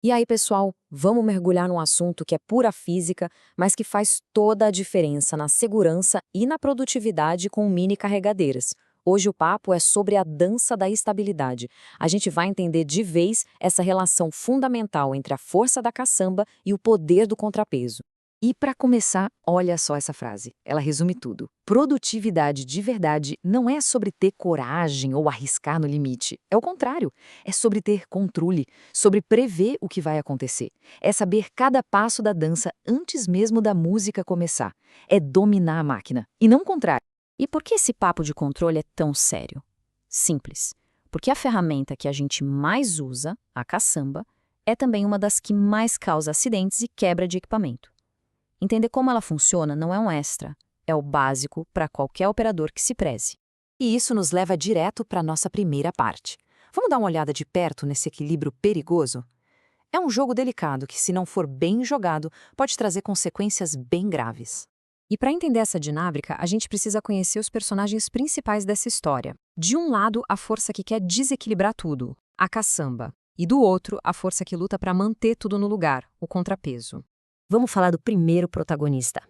E aí, pessoal, vamos mergulhar num assunto que é pura física, mas que faz toda a diferença na segurança e na produtividade com mini carregadeiras. Hoje o papo é sobre a dança da estabilidade. A gente vai entender de vez essa relação fundamental entre a força da caçamba e o poder do contrapeso. E para começar, olha só essa frase. Ela resume tudo. Produtividade de verdade não é sobre ter coragem ou arriscar no limite. É o contrário. É sobre ter controle, sobre prever o que vai acontecer. É saber cada passo da dança antes mesmo da música começar. É dominar a máquina, e não o contrário. E por que esse papo de controle é tão sério? Simples. Porque a ferramenta que a gente mais usa, a caçamba, é também uma das que mais causa acidentes e quebra de equipamento. Entender como ela funciona não é um extra, é o básico para qualquer operador que se preze. E isso nos leva direto para a nossa primeira parte. Vamos dar uma olhada de perto nesse equilíbrio perigoso? É um jogo delicado que, se não for bem jogado, pode trazer consequências bem graves. E para entender essa dinâmica, a gente precisa conhecer os personagens principais dessa história. De um lado, a força que quer desequilibrar tudo, a caçamba. E do outro, a força que luta para manter tudo no lugar, o contrapeso. Vamos falar do primeiro protagonista.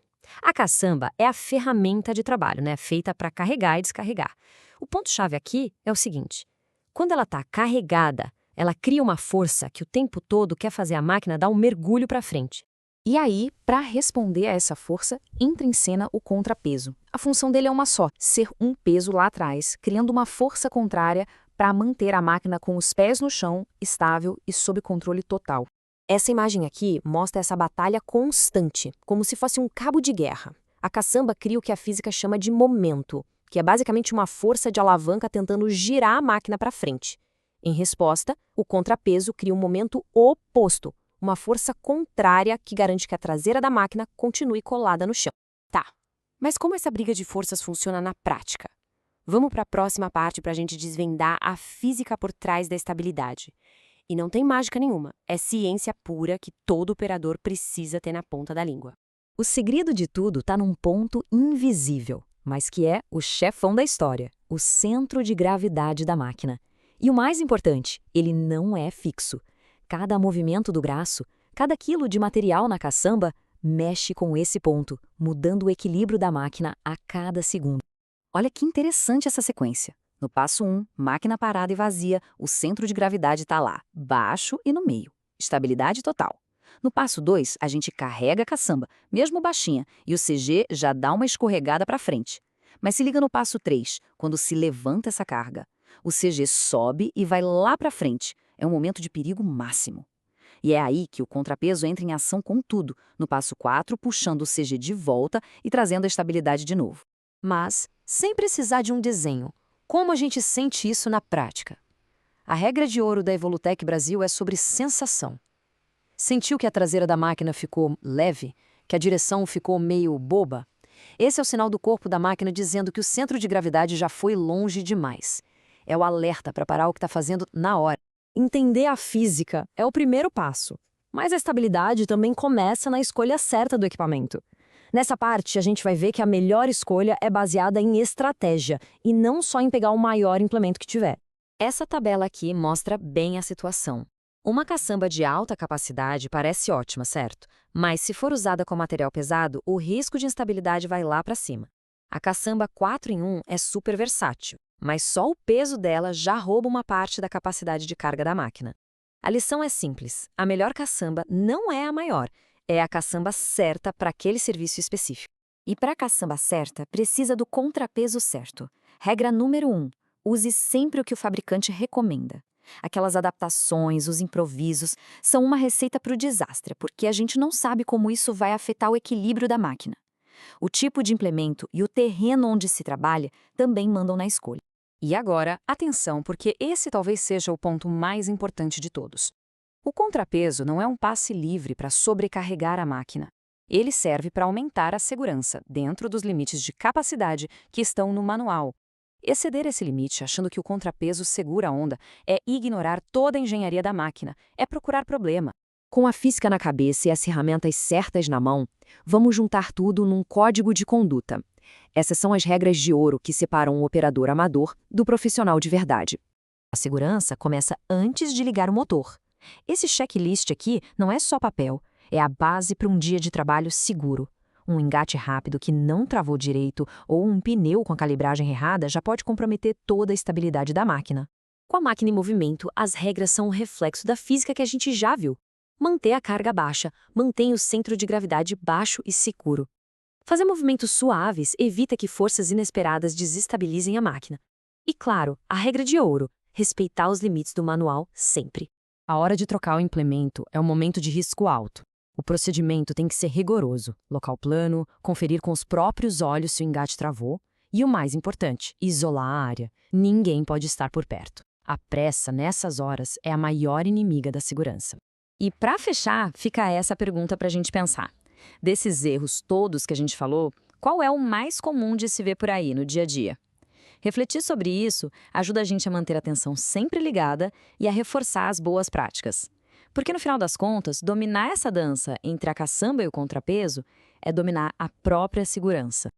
A caçamba é a ferramenta de trabalho, feita para carregar e descarregar. O ponto-chave aqui é o seguinte: quando ela está carregada, ela cria uma força que o tempo todo quer fazer a máquina dar um mergulho para frente. E aí, para responder a essa força, entra em cena o contrapeso. A função dele é uma só: ser um peso lá atrás, criando uma força contrária para manter a máquina com os pés no chão, estável e sob controle total. Essa imagem aqui mostra essa batalha constante, como se fosse um cabo de guerra. A caçamba cria o que a física chama de momento, que é basicamente uma força de alavanca tentando girar a máquina para frente. Em resposta, o contrapeso cria um momento oposto, uma força contrária que garante que a traseira da máquina continue colada no chão. Tá, mas como essa briga de forças funciona na prática? Vamos para a próxima parte para a gente desvendar a física por trás da estabilidade. E não tem mágica nenhuma, é ciência pura que todo operador precisa ter na ponta da língua. O segredo de tudo está num ponto invisível, mas que é o chefão da história, o centro de gravidade da máquina. E o mais importante, ele não é fixo. Cada movimento do braço, cada quilo de material na caçamba, mexe com esse ponto, mudando o equilíbrio da máquina a cada segundo. Olha que interessante essa sequência. No passo 1, máquina parada e vazia, o centro de gravidade está lá, baixo e no meio. Estabilidade total. No passo 2, a gente carrega a caçamba, mesmo baixinha, e o CG já dá uma escorregada para frente. Mas se liga no passo 3, quando se levanta essa carga. O CG sobe e vai lá para frente. É um momento de perigo máximo. E é aí que o contrapeso entra em ação com tudo, no passo 4, puxando o CG de volta e trazendo a estabilidade de novo. Mas, sem precisar de um desenho, como a gente sente isso na prática? A regra de ouro da Evolutec Brasil é sobre sensação. Sentiu que a traseira da máquina ficou leve? Que a direção ficou meio boba? Esse é o sinal do corpo da máquina dizendo que o centro de gravidade já foi longe demais. É o alerta para parar o que está fazendo na hora. Entender a física é o primeiro passo, mas a estabilidade também começa na escolha certa do equipamento. Nessa parte, a gente vai ver que a melhor escolha é baseada em estratégia e não só em pegar o maior implemento que tiver. Essa tabela aqui mostra bem a situação. Uma caçamba de alta capacidade parece ótima, certo? Mas se for usada com material pesado, o risco de instabilidade vai lá para cima. A caçamba 4 em 1 é super versátil, mas só o peso dela já rouba uma parte da capacidade de carga da máquina. A lição é simples: a melhor caçamba não é a maior, é a caçamba certa para aquele serviço específico. E para a caçamba certa, precisa do contrapeso certo. Regra número 1: use sempre o que o fabricante recomenda. Aquelas adaptações, os improvisos, são uma receita para o desastre, porque a gente não sabe como isso vai afetar o equilíbrio da máquina. O tipo de implemento e o terreno onde se trabalha também mandam na escolha. E agora, atenção, porque esse talvez seja o ponto mais importante de todos. O contrapeso não é um passe livre para sobrecarregar a máquina. Ele serve para aumentar a segurança dentro dos limites de capacidade que estão no manual. Exceder esse limite achando que o contrapeso segura a onda é ignorar toda a engenharia da máquina, é procurar problema. Com a física na cabeça e as ferramentas certas na mão, vamos juntar tudo num código de conduta. Essas são as regras de ouro que separam o operador amador do profissional de verdade. A segurança começa antes de ligar o motor. Esse checklist aqui não é só papel, é a base para um dia de trabalho seguro. Um engate rápido que não travou direito ou um pneu com a calibragem errada já pode comprometer toda a estabilidade da máquina. Com a máquina em movimento, as regras são um reflexo da física que a gente já viu. Manter a carga baixa, mantém o centro de gravidade baixo e seguro. Fazer movimentos suaves evita que forças inesperadas desestabilizem a máquina. E claro, a regra de ouro, respeitar os limites do manual sempre. A hora de trocar o implemento é um momento de risco alto. O procedimento tem que ser rigoroso, local plano, conferir com os próprios olhos se o engate travou e, o mais importante, isolar a área. Ninguém pode estar por perto. A pressa, nessas horas, é a maior inimiga da segurança. E para fechar, fica essa pergunta para a gente pensar. Desses erros todos que a gente falou, qual é o mais comum de se ver por aí no dia a dia? Refletir sobre isso ajuda a gente a manter a atenção sempre ligada e a reforçar as boas práticas. Porque no final das contas, dominar essa dança entre a caçamba e o contrapeso é dominar a própria segurança.